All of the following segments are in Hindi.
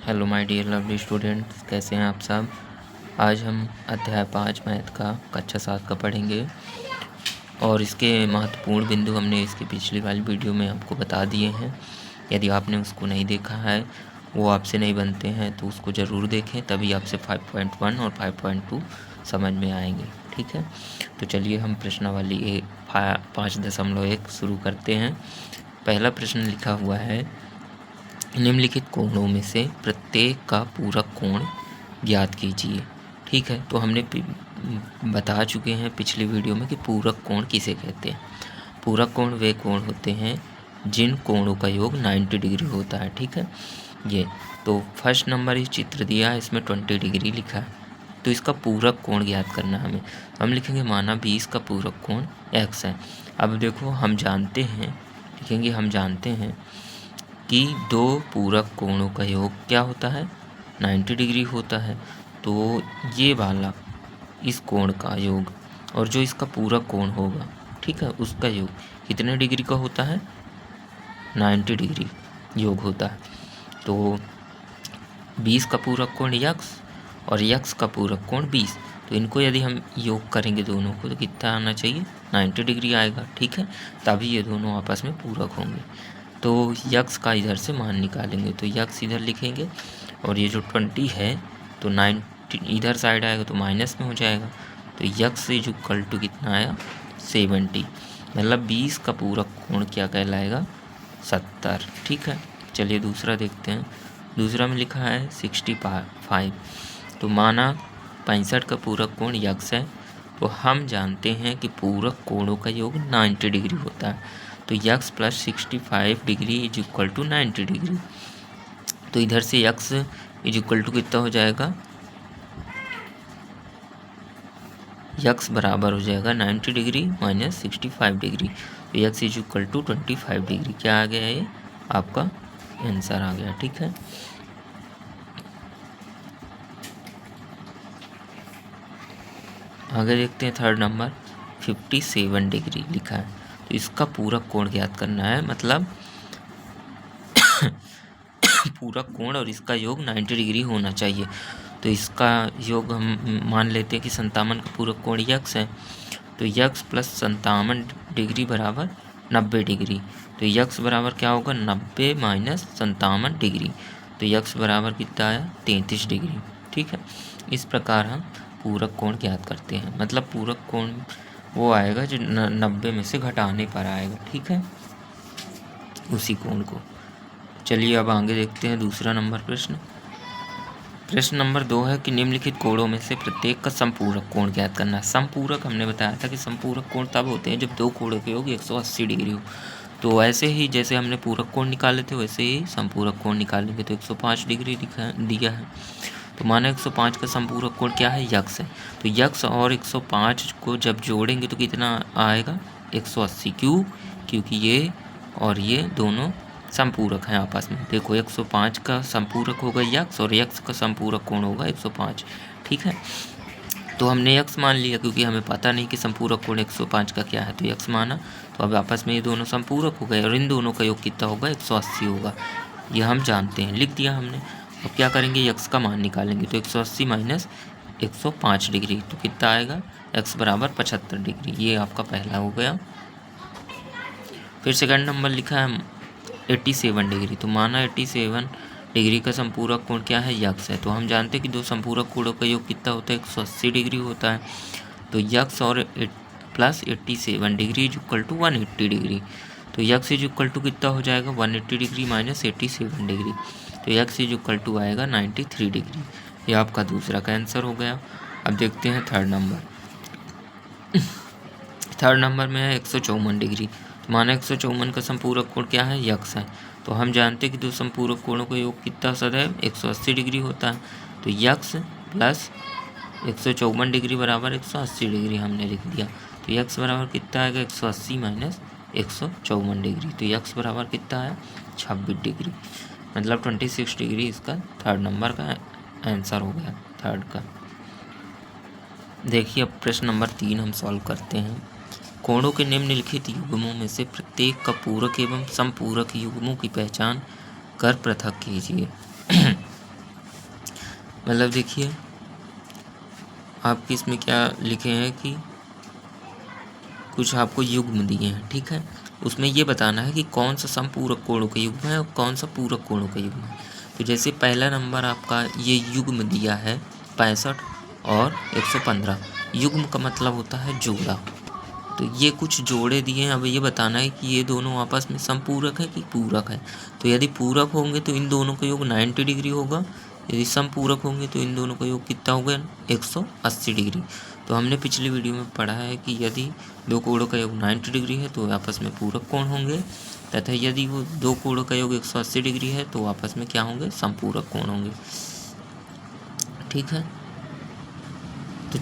Hello my dear lovely students, कैसे हैं आप सब। आज हम अध्याय 5 मैथ का कक्षा 7 का पढ़ेंगे और इसके महत्वपूर्ण बिंदु हमने इसकी पिछली वाली वीडियो में आपको बता दिए हैं। यदि आपने उसको नहीं देखा है, वो आपसे नहीं बनते हैं, तो उसको ज़रूर देखें, तभी आपसे 5.1 और 5.2 समझ में आएंगे। ठीक है, तो चलिए हम प्रश्नावली 5.1 शुरू करते हैं। पहला प्रश्न लिखा हुआ है, निम्नलिखित कोणों में से प्रत्येक का पूरक कोण ज्ञात कीजिए। ठीक है, तो हमने बता चुके हैं पिछली वीडियो में कि पूरक कोण किसे कहते हैं। पूरक कोण वे कोण होते हैं जिन कोणों का योग 90 डिग्री होता है। ठीक है, ये तो फर्स्ट नंबर इस चित्र दिया है, इसमें 20 डिग्री लिखा है, तो इसका पूरक कोण ज्ञात करना है हमें। हम लिखेंगे माना 20 का पूरक कोण x है। अब देखो हम जानते हैं, लिखेंगे हम जानते हैं कि दो पूरक कोणों का योग क्या होता है, 90 डिग्री होता है। तो ये वाला इस कोण का योग और जो इसका पूरक कोण होगा, ठीक है, उसका योग कितने डिग्री का होता है, 90 डिग्री योग होता है। तो 20 का पूरक कोण यक्स और यक्स का पूरक कोण 20, तो इनको यदि हम योग करेंगे दोनों को तो कितना आना चाहिए, 90 डिग्री आएगा। ठीक है, तभी ये दोनों आपस में पूरक होंगे। तो यक्स का इधर से मान निकालेंगे, तो यक्स इधर लिखेंगे और ये जो 20 है तो 90 इधर साइड आएगा तो माइनस में हो जाएगा। तो यक्स इज इक्वल टू कितना आया, 70, मतलब 20 का पूरक कोण क्या कहलाएगा, 70। ठीक है, चलिए दूसरा देखते हैं। दूसरा में लिखा है 65, तो माना 65 का पूरक कोण यक्स है। तो हम जानते हैं कि पूरक कोणों का योग 90 डिग्री होता है। तो x plus 65 degree is equal to 90 degree. तो इधर से यक्स इज इक्वल टू कितना हो जाएगा, यक्स बराबर हो जाएगा 90 डिग्री माइनस 65 डिग्री। तो x is equal to 25 degree. क्या आ गया, ये आपका आंसर आ गया। ठीक है, आगे देखते हैं। थर्ड नंबर 57 डिग्री लिखा है, तो इसका पूरक कोण ज्ञात करना है, मतलब पूरक कोण और इसका योग 90 डिग्री होना चाहिए। तो इसका योग हम मान लेते हैं कि 57 का पूरक कोण यक्स है। तो यक्स प्लस 57 डिग्री बराबर 90 डिग्री। तो यक्स बराबर क्या होगा, 90 माइनस 57 डिग्री। तो यक्स बराबर कितना आया, 33 डिग्री। ठीक है, इस प्रकार हम पूरक कोण ज्ञात करते हैं, मतलब पूरक कोण वो आएगा जो 90 में से घटाने पर आएगा। ठीक है, उसी कोण को। चलिए अब आगे देखते हैं दूसरा नंबर प्रश्न। प्रश्न नंबर 2 है कि निम्नलिखित कोणों में से प्रत्येक का समपूरक कोण ज्ञात करना है। समपूरक हमने बताया था कि समपूरक कोण तब होते हैं जब दो कोणों के योग 180 डिग्री हो। तो ऐसे ही जैसे हमने पूरक कोण निकाले थे वैसे ही समपूरक कोण निकालेंगे। तो 105 डिग्री दिया है, तो माना 105 का समपूरक कोण क्या है, यक्स है। तो यक्स और 105 को जब जोड़ेंगे तो कितना आएगा, 180। क्यों, क्योंकि ये और ये दोनों समपूरक हैं आपस में। देखो 105 का समपूरक होगा यक्स और यक्स का समपूरक कोण होगा 105। ठीक है, तो हमने यक्स मान लिया क्योंकि हमें पता नहीं कि समपूरक कोण 105 का क्या है, तो यक्स माना। तो अब आपस में ये दोनों समपूरक हो गए और इन दोनों का योग कितना होगा, 180 होगा। ये हम जानते हैं, लिख दिया हमने। अब क्या करेंगे, यक्स का मान निकालेंगे। तो 180 माइनस 105 डिग्री, तो कितना आएगा, एक्स बराबर 75 डिग्री। ये आपका पहला हो गया। फिर सेकंड नंबर लिखा है 87 डिग्री। तो माना 87 डिग्री का समपूरक कोण क्या है, यक्स है। तो हम जानते हैं कि दो समपूरक कोणों का योग कितना होता है, 180 डिग्री होता है। तो यक्स और plus 87 degree is equal to 180 degree. तो यक्स इज इक्वल टू कितना हो जाएगा, 180 डिग्री माइनस 87 डिग्री। तो यक्स इज इक्वल टू आएगा 93 डिग्री। ये आपका दूसरा का आंसर हो गया। अब देखते हैं थर्ड नंबर। थर्ड नंबर में है 154 डिग्री। तो माना 154 का समपूरक कोण क्या है, यक्स है। तो हम जानते हैं कि दो समपूरक कोणों का योग कितना सदैव 180 डिग्री होता है। तो यक्स प्लस 154 डिग्री बराबर 180 डिग्री हमने लिख दिया। तो यक्स बराबर कितना आएगा, 180 माइनस 154 डिग्री। तो यक्स बराबर कितना आया, 26 डिग्री, मतलब 26 डिग्री इसका थर्ड नंबर का आंसर हो गया, थर्ड का। देखिए अब प्रश्न नंबर 3 हम सॉल्व करते हैं। कोणों के निम्नलिखित युग्मों में से प्रत्येक का पूरक एवं समपूरक युग्मों की पहचान कर पृथक कीजिए। मतलब देखिए आपके इसमें क्या लिखे हैं कि कुछ आपको युग्म दिए हैं, ठीक है। उसमें ये बताना है कि कौन सा समपूरक कोणों का युग्म है और कौन सा पूरक कोणों का युग्म है। तो जैसे पहला नंबर आपका ये युग्म दिया है 65 और 115। युग्म का मतलब होता है जोड़ा। तो ये कुछ जोड़े दिए हैं। अब ये बताना है कि ये दोनों आपस में समपूरक है कि पूरक है। तो यदि पूरक होंगे तो इन दोनों का योग 90 डिग्री होगा। यदि समपूरक होंगे तो इन दोनों का योग कितना होगा 180 डिग्री। तो हमने पिछली वीडियो में पढ़ा है कि यदि दो कोणों का योग 90 डिग्री है तो आपस में पूरक कोण होंगे, तथा यदि वो दो कोणों का योग 180 डिग्री है तो आपस में क्या होंगे, समपूरक कोण होंगे, ठीक है। तो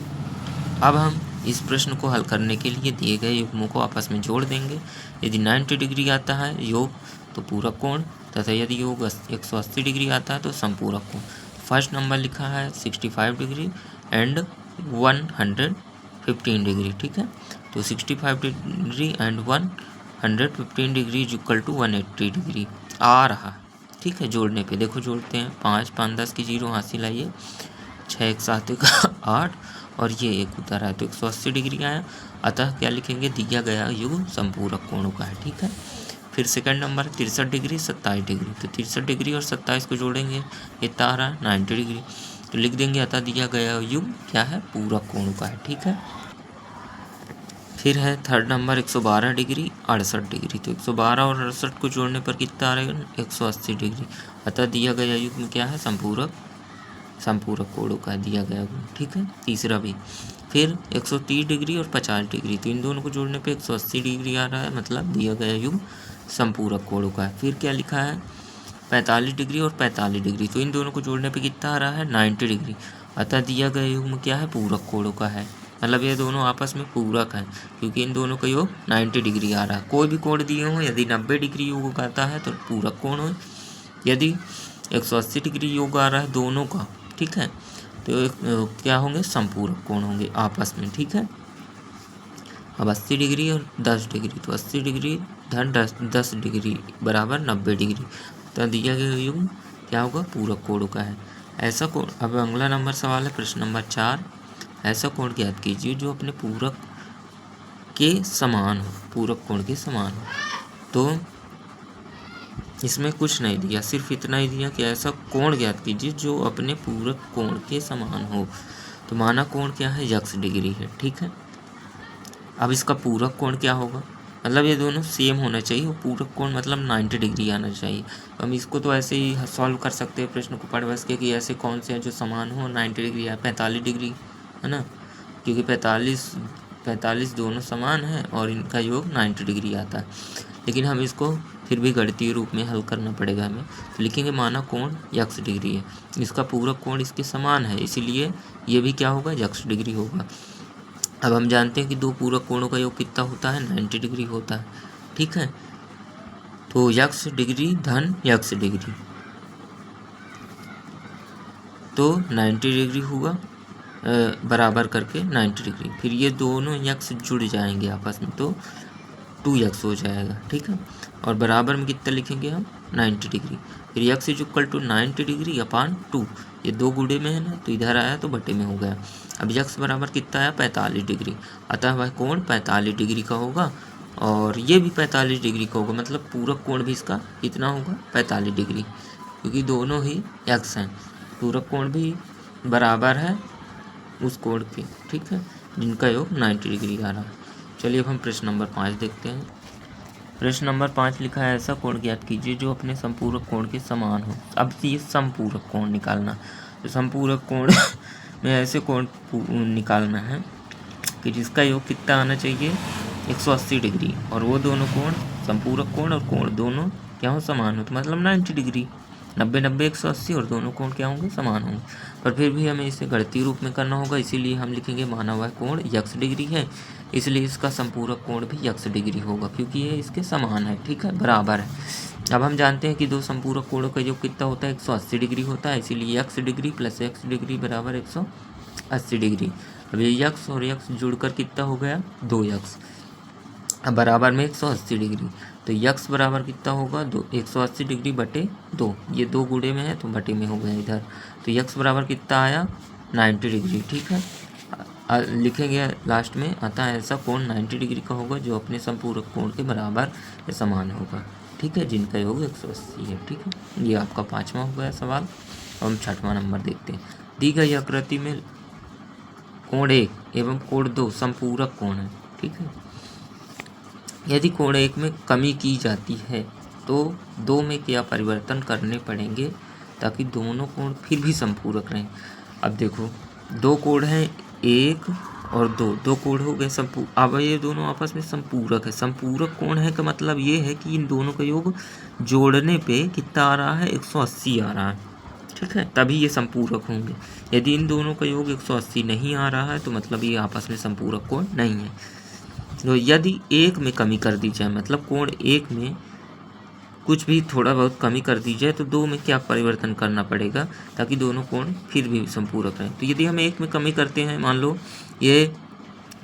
अब हम इस प्रश्न को हल करने के लिए दिए गए युग्मों को आपस में जोड़ देंगे। यदि 90 डिग्री आता है योग तो पूरक कोण, तथा यदि योग 180 डिग्री आता है तो समपूरक कोण। फर्स्ट नंबर लिखा है 65 डिग्री एंड 115 डिग्री, ठीक है। तो 65 degree and 115 degree equal to 180 degree आ रहा, ठीक है। जोड़ने पे देखो जोड़ते हैं, 5 5 10 की 0 हासिल आइए, 6 1 7 1 8 और ये एक उतारा है तो 180 डिग्री आया। अतः क्या लिखेंगे, दिया गया युग्म समपूरक कोणों का है, ठीक है। फिर सेकंड नंबर 63 डिग्री 27 डिग्री, तो 63 डिग्री और 27 को जोड़ेंगे, ये तारा 90 डिग्री, तो लिख देंगे अतः दिया गया युग्म क्या है, पूरक कोणों का है, ठीक है। फिर है थर्ड नंबर 112 डिग्री 68 डिग्री, तो 112 और 68 को जोड़ने पर कितना आ रहा है, 180 डिग्री। अतः दिया गया युग्म क्या है, समपूरक कोणों का दिया गया गुण, ठीक है। तीसरा भी फिर 130 डिग्री और 50 डिग्री, तो इन दोनों को जोड़ने पे 180 डिग्री आ रहा है, मतलब दिया गया युग्म समपूरक कोणों का है। फिर क्या लिखा है 45 डिग्री और 45 डिग्री, तो इन दोनों को जोड़ने पे कितना आ रहा है 90 डिग्री। अतः दिया गया युग्म क्या है, पूरक कोणों का है, मतलब ये दोनों आपस में पूरक है क्योंकि इन दोनों का योग 90 डिग्री आ रहा है। कोई भी कोण दिए हो, यदि 90 डिग्री योग आता है तो पूरक कोण हो, यदि 180 डिग्री योग आ रहा है दोनों का, ठीक है, तो क्या होंगे, समपूरक कोण होंगे आपस में, ठीक है। अब 80 डिग्री और 10 डिग्री, तो 80 डिग्री धन 10 डिग्री बराबर 90 डिग्री, तो दिया गया युग्म क्या होगा, पूरक कोणों का है। ऐसा कोण, अब अगला नंबर सवाल है प्रश्न नंबर 4, ऐसा कोण ज्ञात कीजिए जो अपने पूरक के समान हो, पूरक कोण के समान हो। तो इसमें कुछ नहीं दिया, सिर्फ इतना ही दिया कि ऐसा कोण ज्ञात कीजिए जो अपने पूरक कोण के समान हो। तो माना कोण क्या है, यक्स डिग्री है, ठीक है। अब इसका पूरक कोण क्या होगा, मतलब ये दोनों सेम होना चाहिए, वो पूरक कोण मतलब 90 डिग्री आना चाहिए। तो हम इसको तो ऐसे ही सॉल्व कर सकते हैं प्रश्न को पढ़ बस के कि ऐसे कौन से हैं जो समान हो, 90 डिग्री या 45 डिग्री, है ना, क्योंकि 45 दोनों समान हैं और इनका योग 90 डिग्री आता है। लेकिन हम इसको फिर भी गणितीय रूप में हल करना पड़ेगा हमें। तो लिखेंगे माना कोण यक्स डिग्री है, इसका पूरक कोण इसके समान है, इसीलिए ये भी क्या होगा, यक्स डिग्री होगा। अब हम जानते हैं कि दो पूरक कोणों का योग कितना होता है, 90 डिग्री होता है, ठीक है। तो यक्स डिग्री धन यक्स डिग्री, तो 90 डिग्री हुआ बराबर करके 90 डिग्री, फिर ये दोनों यक्स जुड़ जाएंगे आपस में तो 2x हो जाएगा, ठीक है। और बराबर में कितना लिखेंगे हम, 90 डिग्री, फिर x is equal to 90 degree upon 2, ये दो गुणे में है ना, तो इधर आया तो बटे में हो गया। अब x बराबर कितना आया, 45 डिग्री, अतः वह कोण 45 डिग्री का होगा और ये भी 45 डिग्री का होगा, मतलब पूरक कोण भी इसका कितना होगा, 45 डिग्री, क्योंकि दोनों ही x हैं। पूरक कोण भी बराबर है उस कोण के, ठीक है, जिनका योग 90 डिग्री आ रहा है। चलिए अब हम प्रश्न नंबर 5 देखते हैं। प्रश्न नंबर 5 लिखा है ऐसा कोण ज्ञात कीजिए जो अपने समपूरक कोण के समान हो। अब ये समपूरक कोण निकालना, तो समपूरक कोण में ऐसे कोण निकालना है कि जिसका योग कितना आना चाहिए, 180 डिग्री, और वो दोनों कोण, समपूरक कोण और कोण दोनों क्या हो, समान हो, तो मतलब 90 डिग्री, 90 90 180 और दोनों कोण क्या होंगे, समान होंगे। पर फिर भी हमें इसे गणितीय रूप में करना होगा, इसीलिए हम लिखेंगे माना हुआ कोण यक्स डिग्री है, इसलिए इसका समपूरक कोण भी यक्स डिग्री होगा क्योंकि ये इसके समान है, ठीक है, बराबर है। अब हम जानते हैं कि दो समपूरक कोणों का योग कितना होता है, 180 डिग्री होता है, इसीलिए x degree plus x degree बराबर 180 डिग्री। अब ये यक्स और यक्स जुड़कर कितना हो गया, 2x, अब बराबर में 180 डिग्री, तो यक्स बराबर कितना होगा 180 डिग्री बटे 2, ये 2 गुणे में है तो बटे में हो गया इधर। तो यक्स बराबर कितना आया 90 डिग्री। ठीक है, लिखेंगे लास्ट में, अतः ऐसा कोण 90 डिग्री का होगा जो अपने संपूरक कोण के बराबर या समान होगा। ठीक है, जिनका योग 180 है। ठीक है, ये आपका 5वां हो गया सवाल। अब हम 6वां नंबर देखते हैं। दी गई आकृति में कोण 1 एवं कोण 2 संपूरक कोण है। ठीक है, यदि कोण 1 में कमी की जाती है तो 2 में क्या परिवर्तन करने पड़ेंगे ताकि दोनों कोण फिर भी संपूरक रहें। अब देखो 2 कोण हैं 1 और 2 कोण हो गए अब ये दोनों आपस में संपूरक है। संपूरक कोण है का मतलब ये है कि इन दोनों का योग जोड़ने पे कितना आ रहा है 180 आ रहा है। ठीक है, तभी ये संपूरक होंगे। यदि इन दोनों का योग 180 नहीं आ रहा है तो मतलब ये आपस में संपूरक कोण नहीं है। तो यदि 1 में कमी कर दी जाए, मतलब कोण 1 में कुछ भी थोड़ा बहुत कमी कर दी जाए तो 2 में क्या परिवर्तन करना पड़ेगा ताकि दोनों कोण फिर भी संपूरक रहें। तो यदि हम 1 में कमी करते हैं, मान लो ये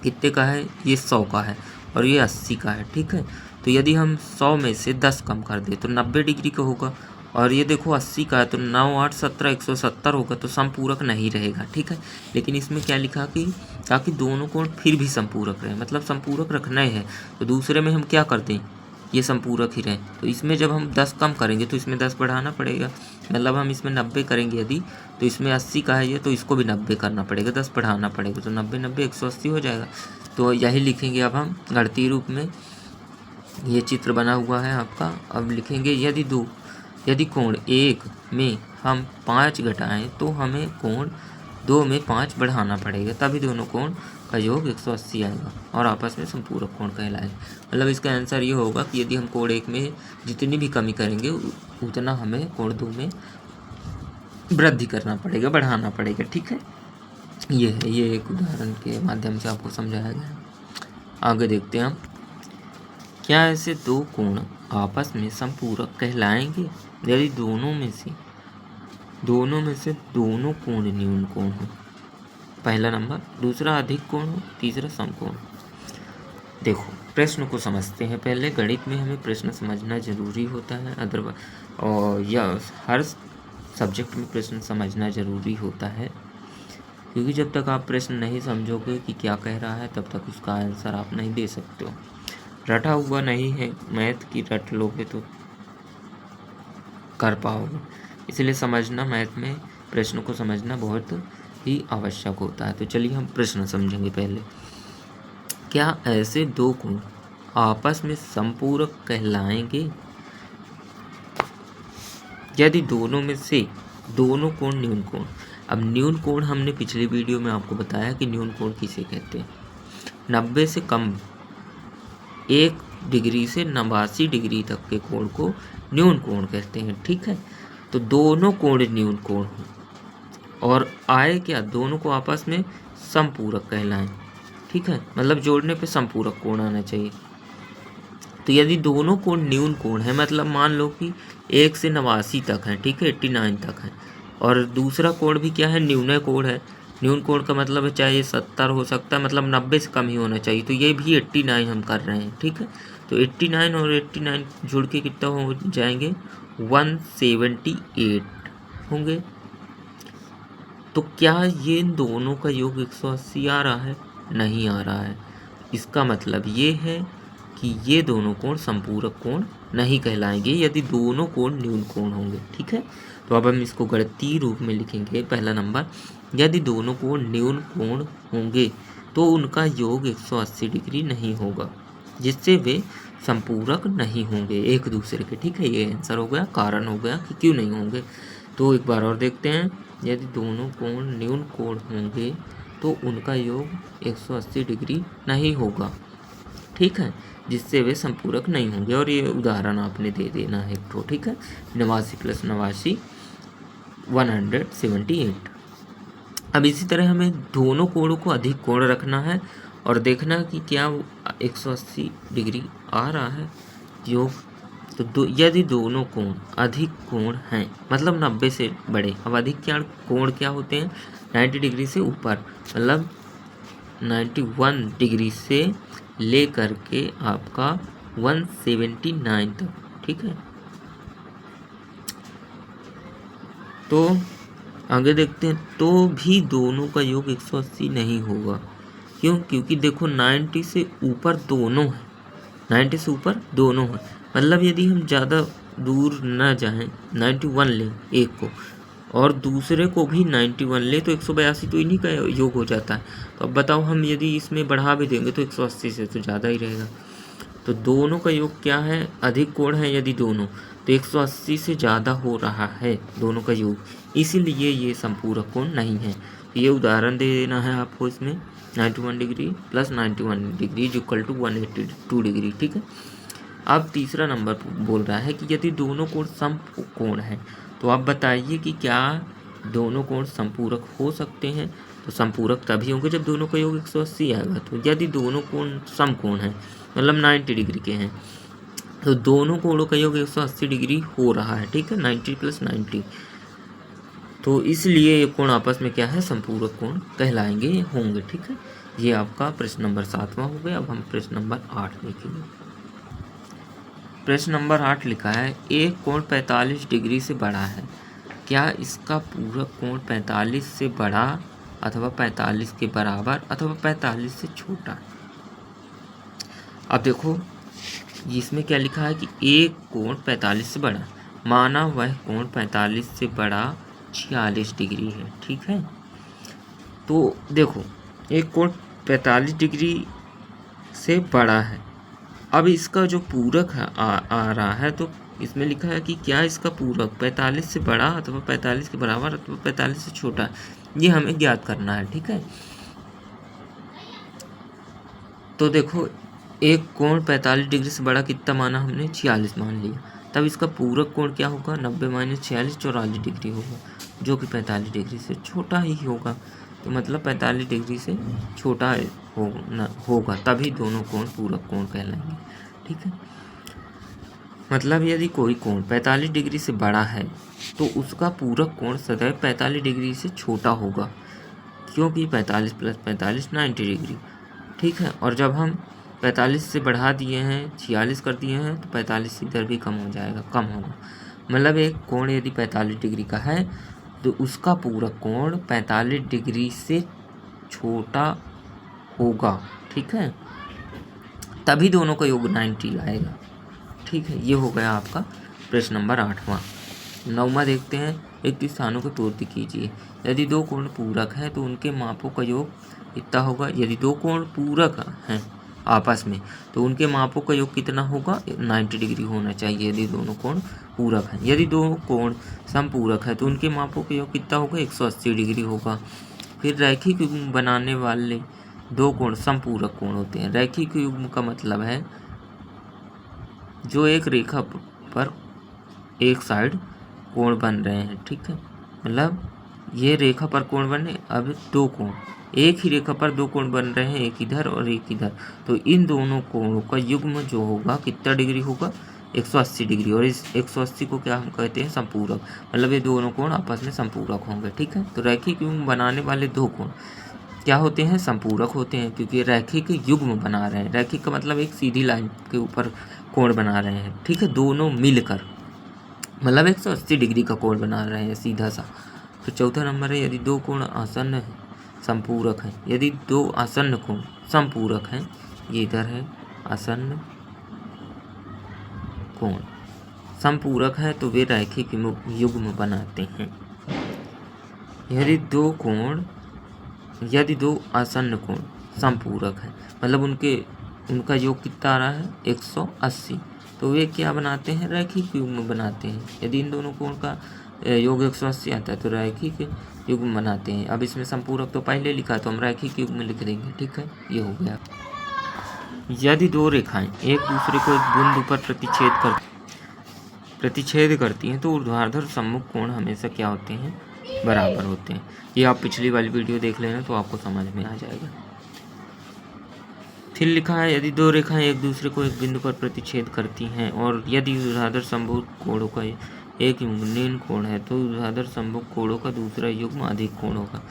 कितने का है, ये 100 का है और ये 80 का है। ठीक है, तो यदि हम 100 में से 10 कम कर दें तो 90 डिग्री का होगा। और ये देखो 80 का है तो 9 8 17 170 होगा, तो संपूरक नहीं रहेगा। ठीक है, लेकिन इसमें क्या लिखा कि ताकि दोनों कोण फिर भी संपूरक रहे, मतलब संपूरक रखना है। तो दूसरे में हम क्या करते हैं, ये संपूरक ही रहे। तो इसमें जब हम 10 कम करेंगे तो इसमें 10 बढ़ाना पड़ेगा, मतलब हम इसमें 90 करेंगे यदि, तो इसमें 80 का है ये, तो इसको भी 90 करना पड़ेगा, 10 बढ़ाना पड़ेगा, तो 90 90 180 हो जाएगा। तो यही लिखेंगे अब हम गणितीय रूप में। ये चित्र बना हुआ है आपका। अब लिखेंगे यदि कोण 1 में हम 5 घटाएं तो हमें कोण 2 में 5 बढ़ाना पड़ेगा, तभी दोनों कोण का योग 180 आएगा और आपस में संपूरक कोण कहलाएगा। मतलब इसका आंसर ये होगा कि यदि हम कोण 1 में जितनी भी कमी करेंगे उतना हमें कोण 2 में वृद्धि करना पड़ेगा, बढ़ाना पड़ेगा। ठीक है, ये एक उदाहरण के माध्यम से आपको समझाया गया है। आगे देखते हैं हम, क्या ऐसे 2 कोण आपस में संपूरक कहलाएंगे यदि दोनों में से दोनों कोण न्यून कोण हो। पहला नंबर, दूसरा अधिक कोण हो, तीसरा समकोण। देखो प्रश्न को समझते हैं पहले। गणित में हमें प्रश्न समझना जरूरी होता है, अदरवाइज और या हर सब्जेक्ट में प्रश्न समझना जरूरी होता है, क्योंकि जब तक आप प्रश्न नहीं समझोगे कि क्या कह रहा है तब तक उसका आंसर आप नहीं दे सकते हो। रटा हुआ नहीं है मैथ की, रट लोगे तो कर पाओगे। इसलिए समझना, मैथ में प्रश्न को समझना बहुत ही आवश्यक होता है। तो चलिए हम प्रश्न समझेंगे पहले। क्या ऐसे 2 कोण आपस में संपूरक कहलाएंगे यदि दोनों में से दोनों कोण न्यून कोण। अब न्यून कोण हमने पिछली वीडियो में आपको बताया कि न्यून कोण किसे कहते हैं। 90 से कम 1 डिग्री से 89 डिग्री तक के कोण को न्यून कोण कहते हैं। ठीक है, तो दोनों कोण न्यून कोण हो और आए क्या, दोनों को आपस में संपूरक कहलाएं। ठीक है, मतलब जोड़ने पे संपूरक कोण आना चाहिए। तो यदि दोनों कोण न्यून कोण है, मतलब मान लो कि 1 से 89 तक है, ठीक है 89 तक है, और दूसरा कोण भी क्या है, न्यून कोण है। न्यून कोण का मतलब है चाहे 70 हो सकता है, मतलब 90 से कम ही होना चाहिए। तो ये भी 89 हम कर रहे हैं। ठीक है, तो 89 और 89 जुड़ के कितना हो जाएंगे 178 होंगे। तो क्या ये इन दोनों का योग 180 आ रहा है? नहीं आ रहा है। इसका मतलब ये है कि ये दोनों कोण संपूरक कोण नहीं कहलाएंगे यदि दोनों कोण न्यून कोण होंगे। ठीक है, तो अब हम इसको गणितीय रूप में लिखेंगे। पहला नंबर, यदि दोनों कोण न्यून कोण होंगे तो उनका योग 180 डिग्री नहीं होगा, जिससे वे संपूरक नहीं होंगे एक दूसरे के। ठीक है, ये आंसर हो गया, कारण हो गया कि क्यों नहीं होंगे। तो एक बार और देखते हैं, यदि दोनों कोण न्यून कोण होंगे तो उनका योग 180 डिग्री नहीं होगा। ठीक है, जिससे वे संपूरक नहीं होंगे। और ये उदाहरण आपने दे देना है एक। ठीक है, 89 + 89 178। अब इसी तरह हमें दोनों कोणों को अधिक कोण रखना है और देखना कि क्या 180 डिग्री आ रहा है योग। तो यदि दोनों कोण अधिक कोण हैं, मतलब 90 से बड़े। अब अधिक कोण क्या होते हैं, 90 डिग्री से ऊपर, मतलब 91 डिग्री से ले करके आपका 179 तक, ठीक है। तो आगे देखते हैं, तो भी दोनों का योग 180 नहीं होगा। क्यों? क्योंकि देखो 90 से ऊपर दोनों है, 90 से ऊपर दोनों है, मतलब यदि हम ज़्यादा दूर ना जाएं, 91 लें एक को और दूसरे को भी 91 ले तो 182 तो इन्हीं का योग हो जाता है। तो अब बताओ हम यदि इसमें बढ़ा भी देंगे तो 180 से तो ज़्यादा ही रहेगा। तो दोनों का योग क्या है? अधिक कोण है यदि दोनों, तो 180 से ज़्यादा हो रहा है दोनों का योग, इसीलिए ये संपूरक कोण नहीं है। तो ये उदाहरण दे देना है आपको इसमें, 91 degree plus 91 degree is equal to 182 degree, ठीक है। अब तीसरा नंबर बोल रहा है कि यदि दोनों कोण समकोण है, तो आप बताइए कि क्या दोनों कोण संपूरक हो सकते हैं? तो संपूरक तभी होंगे जब दोनों का योग 180 आएगा। तो यदि दोनों कोण समकोण है, मतलब 90 डिग्री के हैं, तो दोनों कोणों का योग 180 डिग्री हो रहा है, ठीक है, 90 प्लस 90। तो इसलिए ये कोण आपस में क्या है? संपूरक कोण कहलाएंगे, होंगे, ठीक है। ये आपका प्रश्न नंबर 7वां हो गया। अब हम प्रश्न नंबर 8 देखेंगे। प्रश्न नंबर 8 लिखा है, एक कोण 45 डिग्री से बड़ा है, क्या इसका पूरक कोण 45 से बड़ा अथवा 45 के बराबर अथवा 45 से छोटा? अब देखो इसमें क्या लिखा है कि एक कोण 45 से बड़ा, माना वह कोण 45 से बड़ा 46 डिग्री है, ठीक है। तो देखो एक कोण 45 डिग्री से बड़ा है, अब इसका जो पूरक है आ रहा है, तो इसमें लिखा है कि क्या इसका पूरक 45 से बड़ा अथवा 45 के बराबर अथवा 45 से छोटा, ये हमें ज्ञात करना है, ठीक है। तो देखो एक कोण 45 डिग्री से बड़ा कितना माना हमने? 46 मान लिया, तब इसका पूरक कोण क्या होगा? 90 माइनस 46 44 डिग्री होगा, जो कि 45 डिग्री से छोटा ही होगा। तो मतलब 45 डिग्री से छोटा होगा, तभी दोनों कोण पूरक कोण कहलाएंगे, ठीक है। मतलब यदि कोई कोण 45 डिग्री से बड़ा है तो उसका पूरक कोण सदैव 45 डिग्री से छोटा होगा, क्योंकि 45 प्लस 45 90 डिग्री, ठीक है। और जब हम 45 से बढ़ा दिए हैं, 46 कर दिए हैं, तो 45 इधर भी कम हो जाएगा, कम होगा। मतलब एक कोण यदि 45 डिग्री का है तो उसका पूरक कोण 45 डिग्री से छोटा होगा, ठीक है, तभी दोनों का योग 90 आएगा, ठीक है। ये हो गया आपका प्रश्न नंबर 8वां। 9वां देखते हैं, रिक्त स्थानों को पूर्ति कीजिए। यदि दो कोण पूरक हैं तो उनके मापों का योग कितना होगा? यदि दो कोण पूरक हैं आपस में तो उनके मापों का योग कितना होगा? 90 डिग्री होना चाहिए यदि दोनों कोण पूरक हैं। यदि दो कोण समपूरक है तो उनके मापों का योग कितना होगा? 180 डिग्री होगा। फिर रैखिक युग्म बनाने वाले दो कोण समपूरक कोण होते हैं। रैखिक युग्म का मतलब है जो एक रेखा पर एक साइड कोण बन रहे हैं, ठीक है, मतलब ये रेखा पर कोण बने, अब दो कोण एक ही रेखा पर दो कोण बन रहे हैं, एक इधर और एक इधर, तो इन दोनों कोणों का युग्म जो होगा कितना डिग्री होगा? 180 डिग्री। और इस 180 को क्या हम कहते हैं? संपूरक, मतलब ये दोनों कोण आपस में संपूरक होंगे, ठीक है। तो रैखिक युग्म बनाने वाले दो कोण क्या होते हैं? संपूरक होते हैं, क्योंकि रैखिक युग्म बना रहे हैं। रैखिक का मतलब एक सीधी लाइन के ऊपर कोण बना रहे हैं, ठीक है, दोनों मिलकर, मतलब 180 डिग्री का कोण बना रहे हैं सीधा सा। तो चौथा नंबर है, यदि दो कोण आसन्न है संपूरक है। यदि दो आसन्न कोण संपूरक हैं, ये इधर है आसन्न कोण संपूरक है तो वे रैखिक युग्म बनाते हैं। यदि दो आसन्न कोण संपूरक है, मतलब उनका योग कितना आ रहा है? 180, तो वे क्या बनाते हैं? रैखिक युग्म बनाते हैं। यदि इन दोनों कोण का योग 180 आता है तो रैखिक युग्म बनाते हैं। अब इसमें संपूरक तो पहले लिखा, तो हम रैखिक युग्म लिख देंगे, ठीक है, ये हो गया। यदि दो रेखाएं एक दूसरे को एक बिंदु पर प्रतिच्छेद करती हैं तो ऊर्ध्वाधर सम्मुख कोण हमेशा क्या होते हैं? बराबर होते हैं। ये आप पिछली वाली वीडियो देख लेना तो आपको समझ में आ जाएगा। फिर लिखा है, यदि दो रेखाएं एक दूसरे को एक बिंदु पर प्रतिच्छेद करती हैं और यदि ऊर्ध्वाधर सम्मुख कोणों का एक युग्म निम्न कोण है तो ऊर्ध्वाधर सम्मुख कोणों का दूसरा युग्म अधिक कोण होगा।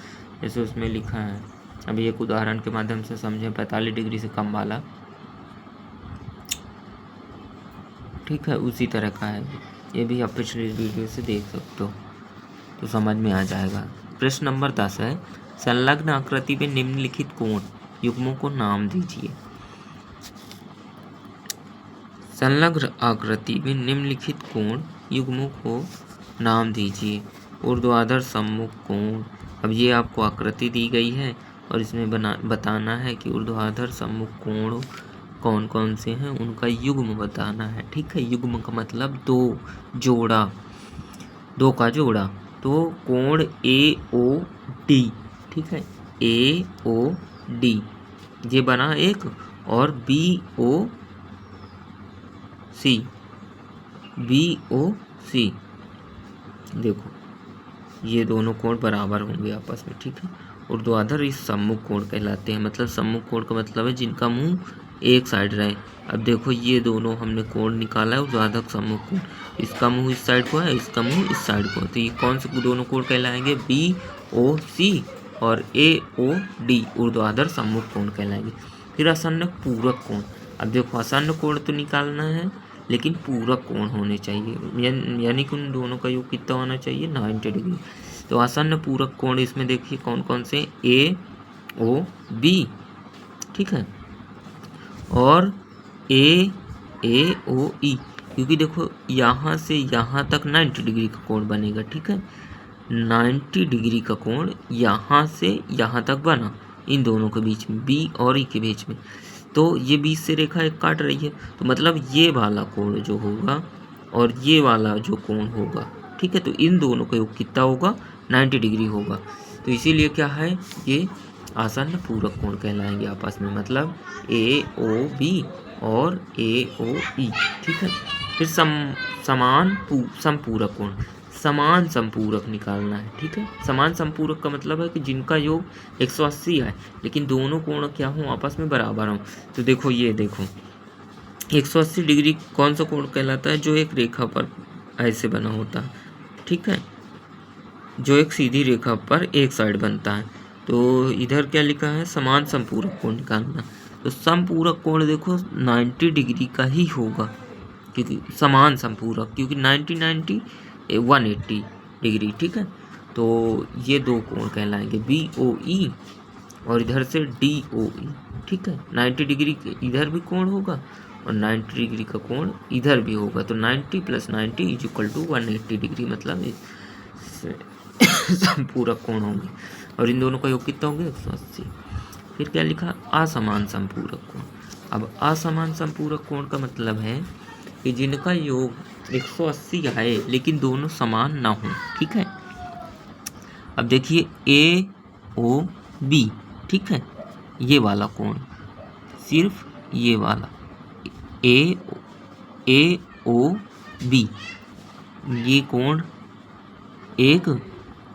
जैसे उसमें लिखा है, अभी एक उदाहरण के माध्यम से समझें। 45 डिग्री से कम वाला ठीक है, उसी तरह का है। ये भी आप पिछली वीडियो से देख सकते हो, तो समझ में आ जाएगा। प्रश्न नंबर 10 है, संलग्न आकृति में निम्नलिखित कोण युग्मों को नाम दीजिए। संलग्न आकृति में निम्नलिखित कोण युग्मों को नाम दीजिए। ऊर्ध्वाधर सम्मुख कोण, अब ये आपको आकृति दी गई है और इसमें बताना है कि ऊर्ध्वाधर सम्मुख कोण कौन कौन से हैं, उनका युग्म बताना है। ठीक है, युग्म का मतलब दो जोड़ा, दो का जोड़ा। तो कोण AOD, ठीक है, AOD ये बना एक, और BOC देखो ये दोनों कोण बराबर होंगे आपस में। ठीक है, ऊर्ध्वाधर इस सम्मुख कोण कहलाते हैं। मतलब सम्मुख कोण का मतलब है जिनका मुंह एक साइड रहे। अब देखो ये दोनों हमने कोण निकाला है, ऊर्ध्वाधर सम्मुख कोण, इसका मुंह इस साइड को है, इसका मुंह इस साइड को है, तो ये कौन से दोनों कोण कहलाएंगे? BOC और AOD ऊर्ध्वाधर सम्मुख कोण कहलाएंगे। फिर आसन्न पूरक कोण, अब देखो आसन्न कोण तो निकालना है लेकिन पूरक कोण होने चाहिए, यानी कि उन दोनों का योग कितना होना चाहिए? 90 डिग्री। तो आसन्न पूरक कोण इसमें देखिए कौन कौन से? AOB, ठीक है, और AOE, क्योंकि देखो यहाँ से यहाँ तक 90 डिग्री का कोण बनेगा। ठीक है, 90 डिग्री का कोण यहाँ से यहाँ तक बना, इन दोनों के बीच में, B और E के बीच में। तो ये बीच से रेखा एक काट रही है, तो मतलब ये वाला कोण जो होगा और ये वाला जो कोण होगा, ठीक है, तो इन दोनों का योग कितना होगा? 90 डिग्री होगा। तो इसीलिए क्या है, ये आसन्न पूरक कोण कहलाएंगे आपस में, मतलब AOB और AOE। ठीक है, फिर समान समपूरक कोण, समान संपूरक निकालना है। ठीक है, समान संपूरक का मतलब है कि जिनका योग 180 है लेकिन दोनों कोण क्या हों? आपस में बराबर हों। तो देखो ये देखो 180 डिग्री कौन सा कोण कहलाता है? जो एक रेखा पर ऐसे बना होता है, ठीक है, जो एक सीधी रेखा पर एक साइड बनता है। तो इधर क्या लिखा है? समान संपूरक कोण निकालना। तो समपूरक कोण देखो 90 डिग्री का ही होगा, क्योंकि समान संपूरक, क्योंकि 90 180 डिग्री। ठीक है, तो ये दो कोण कहलाएंगे BOE और इधर से DOE। ठीक है, 90 डिग्री इधर भी कोण होगा और 90 डिग्री का कोण इधर भी होगा। तो 90 + 90 = 180 डिग्री, मतलब संपूरक कोण होंगे। और इन दोनों का योग कितना होंगे? 180। फिर क्या लिखा? असमान संपूरक कोण। अब असमान संपूरक कोण का मतलब है कि जिनका योग 180 आए लेकिन दोनों समान ना हो। ठीक है, अब देखिए AOB, ठीक है, ये वाला कोण, सिर्फ ये वाला AOB, ये कोण एक,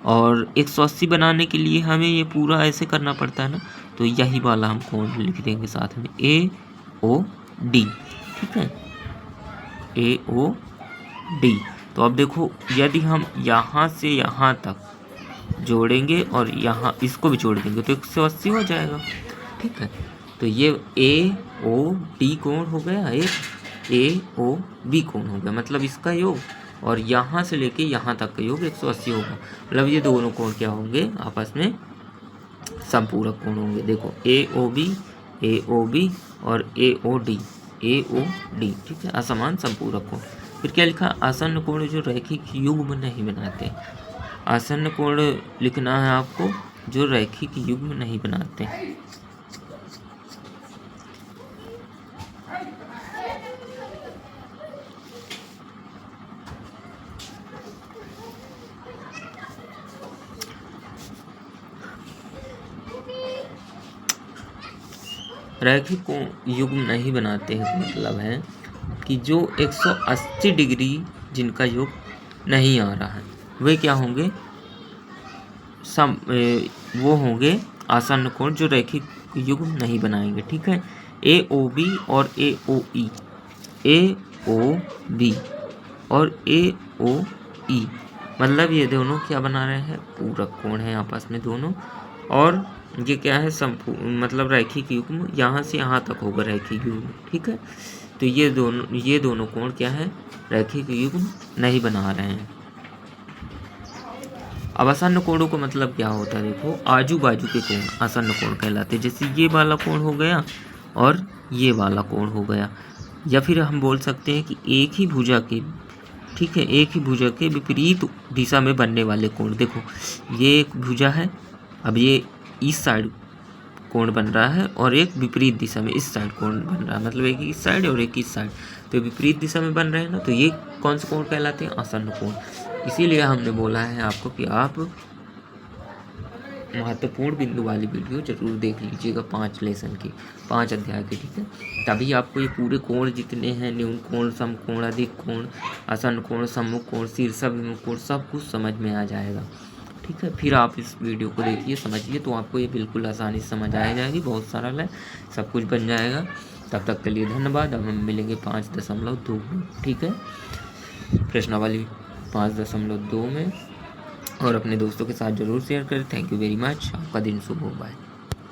और 180 बनाने के लिए हमें ये पूरा ऐसे करना पड़ता है ना, तो यही वाला हम कोण लिख देंगे साथ में AOD। ठीक है, AOD। तो अब देखो यदि हम यहाँ से यहाँ तक जोड़ेंगे और यहाँ इसको भी जोड़ देंगे तो 180 हो जाएगा। ठीक है, तो ये AOD कोण हो गया, एक AOB कोण हो गया, मतलब इसका योग और यहाँ से लेके यहाँ तक का योग 180 होगा। मतलब ये दोनों कोण क्या होंगे? आपस में संपूरक कोण होंगे। देखो AOB, AOB और AOD, ठीक है, असमान संपूरक कोण। फिर क्या लिखा? आसन्न कोण जो रैखिक युग्म नहीं बनाते। आसन्न कोण लिखना है आपको जो रैखिक युग्म नहीं बनाते। रैखिक युग्म नहीं बनाते हैं मतलब है कि जो 180 डिग्री जिनका योग नहीं आ रहा है वे क्या होंगे? वो होंगे आसन्न कोण जो रैखिक युग्म नहीं बनाएंगे। ठीक है, AOB और AOE, AOB और AOE, मतलब ये दोनों क्या बना रहे हैं? पूरक कोण है आपस में दोनों। और ये क्या है? मतलब रैखिक युग्म, यहाँ से यहाँ तक होगा रैखिक युग्म। ठीक है, तो ये दोनों कोण क्या है, रैखिक युग्म नहीं बना रहे हैं। अब आसन्न कोणों का मतलब क्या होता है, देखो आजू बाजू के कोण आसन्न कोण कहलाते हैं। जैसे ये वाला कोण हो गया और ये वाला कोण हो गया, या फिर हम बोल सकते हैं कि एक ही भुजा के, ठीक है, एक ही भुजा के विपरीत दिशा में बनने वाले कोण। देखो ये एक भुजा है, अब ये इस साइड कोण बन रहा है और एक विपरीत दिशा में इस साइड कोण बन रहा है, मतलब एक इस साइड और एक इस साइड, तो विपरीत दिशा में बन रहे हैं ना, तो ये कौन से कोण कहलाते हैं, आसन्न कोण। इसीलिए हमने बोला है आपको कि आप महत्वपूर्ण बिंदु वाली वीडियो जरूर देख लीजिएगा, 5 लेसन की, 5 अध्याय की, ठीक है। तभी आपको ये पूरे कोण जितने हैं, न्यून कोण, समकोण, अधिक कोण, आसन्न कोण, सम्मुख कोण, शीर्षाभिमुख कोण, सब कुछ समझ में आ जाएगा, ठीक है। फिर आप इस वीडियो को देखिए, समझिए, तो आपको ये बिल्कुल आसानी से समझ आ जाएगी, बहुत सरल है, सब कुछ बन जाएगा। तब तक के लिए धन्यवाद। अब हम मिलेंगे 5.2 में, ठीक है, प्रश्नावली 5.2 में, और अपने दोस्तों के साथ ज़रूर शेयर करें। Thank you very much. आपका दिन शुभ हो। बाय।